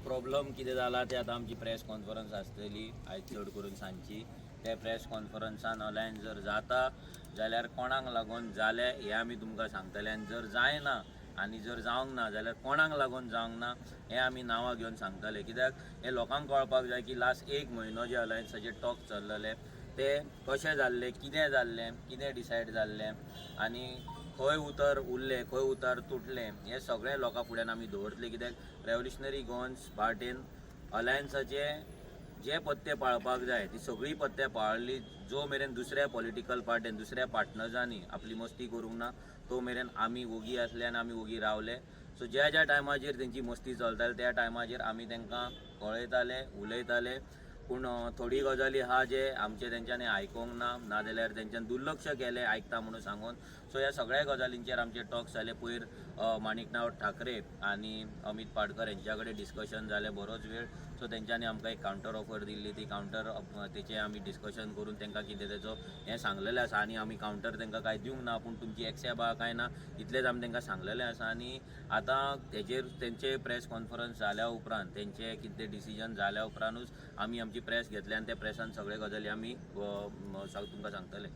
Problem कितें जाला ते आतां आमची प्रेस कॉन्फरन्स आसतली आयज चड करून सांजची. ते प्रेस कॉन्फरन्सान ऑनलायन जर जाता जाल्यार कोणाक लागून जाले हे आमी तुमकां सांगतले आनी जर जायना आनी जर जावंक ना जाल्यार कोणाक लागून जावंक ना हें आमी नांवां घेवन सांगतले. कित्याक हे लोकांक कळपाक जाय की लास्ट 1 म्हयनो जे अलायन्साचे टॉक चल्लले ते कशें जाल्ले, कितें जाल्लें, कितें डिसायड जाल्लें आनी खंय उतर उरलें, खंय उतर तुटलें हें सगळें लोकां फुड्यान आमी दवरतले. कित्याक रेव्होल्युशनरी गोवन्स पार्टीन अलायन्साचे जे पत्ते पाळपाक जाय ती सगळीं पत्ते पाळली. जो मेरेन दुसऱ्या पॉलिटिकल पार्टीन दुसऱ्या पार्टनर्सांनी आपली मस्ती करूंक ना तो मेरेन आमी ओगी आसले आनी आमी ओगी रावले. सो ज्या ज्या टायमाचेर तेंची मस्ती चलताली त्या टायमाचेर आमी तांकां कळयताले, उलयताले. पूण थोडी गजाली आहा जे आमचे तेंच्यांनी आयकूंक ना नाजाल्यार तेंच्यांनी दुर्लक्ष केलें आयकता म्हणून सांगून. सो ह्या सगळ्या गजालींचेर आमचे टॉक्स जाले. पयर माणिकनाथ ठाकरे आनी अमित पाडकर हेंच्या कडेन डिस्कशन जालें बरोच वेळ. सो तेंच्यांनी आमकां एक कावंटर ऑफर दिल्ली. ती कावंटर तेचें आमी डिस्कशन करून तेंकां कितें तेचो हें सांगलेलें आसा आनी आमी कावंटर तेंकां कांय दिवंक ना पूण तुमची एक्सेप्ट आहा काय ना इतलेंच आमी तेंकां सांगलेलें आसा. आनी आतां तेचेर तेंचे प्रेस कॉन्फरन्स जाल्या उपरांत तेंचें कितें डिसिजन जाल्या उपरांतूच आमी आमची प्रेस घेतली आनी त्या प्रेसान सगळे गजाली आमी तुमकां सांगतले.